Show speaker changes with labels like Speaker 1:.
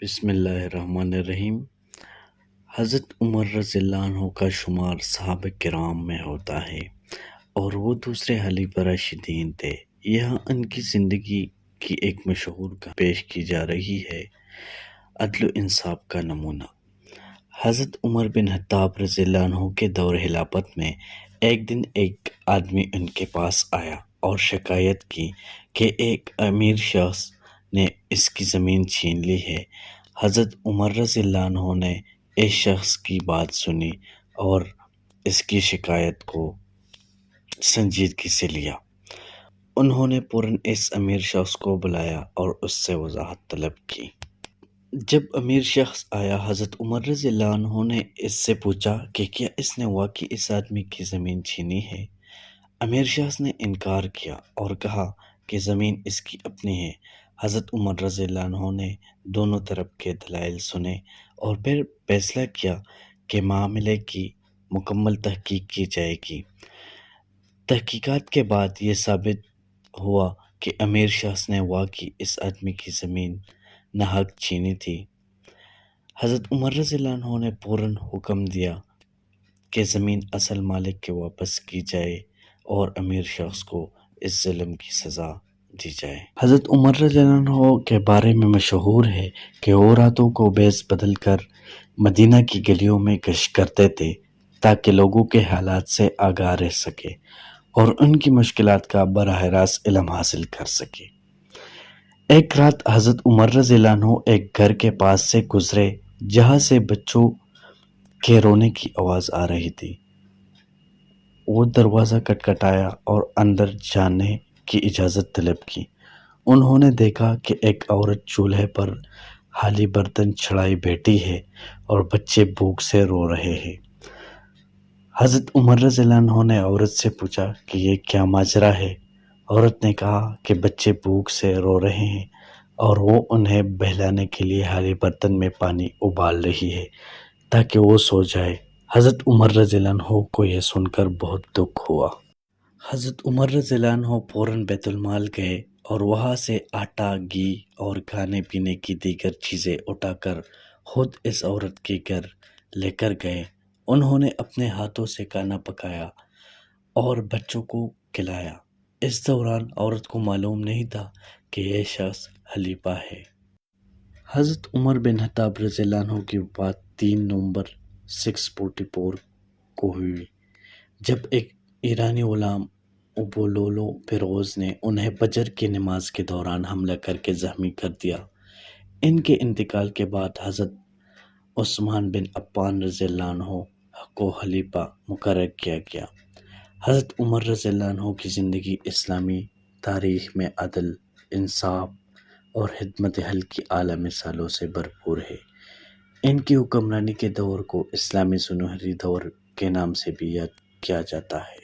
Speaker 1: بسم اللہ الرحمن الرحیم۔ حضرت عمر رضی اللہ عنہ کا شمار صحابہ کرام میں ہوتا ہے اور وہ دوسرے خلیفہ راشدین تھے۔ یہاں ان کی زندگی کی ایک مشہور کہانی پیش کی جا رہی ہے، عدل و انصاف کا نمونہ۔ حضرت عمر بن خطاب رضی اللہ عنہ کے دور خلافت میں ایک دن ایک آدمی ان کے پاس آیا اور شکایت کی کہ ایک امیر شخص نے اس کی زمین چھین لی ہے۔ حضرت عمر رضی اللہ عنہ نے اس شخص کی بات سنی اور اس کی شکایت کو سنجیدگی سے لیا۔ انہوں نے فوراً اس امیر شخص کو بلایا اور اس سے وضاحت طلب کی۔ جب امیر شخص آیا، حضرت عمر رضی اللہ عنہ نے اس سے پوچھا کہ کیا اس نے واقعی اس آدمی کی زمین چھینی ہے؟ امیر شخص نے انکار کیا اور کہا کہ زمین اس کی اپنی ہے۔ حضرت عمر رضی اللہ عنہ نے دونوں طرف کے دلائل سنے اور پھر فیصلہ کیا کہ معاملے کی مکمل تحقیق کی جائے گی۔ تحقیقات کے بعد یہ ثابت ہوا کہ امیر شخص نے واقعی اس آدمی کی زمین ناحق چھینی تھی۔ حضرت عمر رضی اللہ عنہ نے فوراً حکم دیا کہ زمین اصل مالک کے واپس کی جائے اور امیر شخص کو اس ظلم کی سزا دی جائے۔ حضرت عمر رضی اللہ عنہ کے بارے میں مشہور ہے کہ وہ راتوں کو بھیس بدل کر مدینہ کی گلیوں میں گشت کرتے تھے تاکہ لوگوں کے حالات سے آگاہ رہ سکے اور ان کی مشکلات کا براہ راست علم حاصل کر سکے۔ ایک رات حضرت عمر رضی اللہ عنہ ایک گھر کے پاس سے گزرے جہاں سے بچوں کے رونے کی آواز آ رہی تھی۔ وہ دروازہ کھٹکھٹایا اور اندر جانے کی اجازت طلب کی۔ انہوں نے دیکھا کہ ایک عورت چولہے پر خالی برتن چڑھائے بیٹھی ہے اور بچے بھوک سے رو رہے ہیں۔ حضرت عمر رضی اللہ عنہ نے عورت سے پوچھا کہ یہ کیا ماجرا ہے؟ عورت نے کہا کہ بچے بھوک سے رو رہے ہیں اور وہ انہیں بہلانے کے لیے خالی برتن میں پانی ابال رہی ہے تاکہ وہ سو جائے۔ حضرت عمر رضی اللہ عنہ کو یہ سن کر بہت دکھ ہوا۔ حضرت عمر رضی اللہ عنہ فوراً بیت المال گئے اور وہاں سے آٹا، گھی اور کھانے پینے کی دیگر چیزیں اٹھا کر خود اس عورت کے گھر لے کر گئے۔ انہوں نے اپنے ہاتھوں سے کھانا پکایا اور بچوں کو کھلایا۔ اس دوران عورت کو معلوم نہیں تھا کہ یہ شخص خلیفہ ہے۔ حضرت عمر بن خطاب رضی اللہ عنہ کی وفات 3 نومبر 644 کو ہوئی جب ایک ایرانی غلام ابولولو فیروز نے انہیں فجر کی نماز کے دوران حملہ کر کے زخمی کر دیا۔ ان کے انتقال کے بعد حضرت عثمان بن عفان رضی اللہ عنہ کو خلیفہ مقرر کیا گیا۔ حضرت عمر رضی اللہ عنہ کی زندگی اسلامی تاریخ میں عدل، انصاف اور خدمت اہل کی اعلیٰ مثالوں سے بھرپور ہے۔ ان کی حکمرانی کے دور کو اسلامی سنہری دور کے نام سے بھی یاد کیا جاتا ہے۔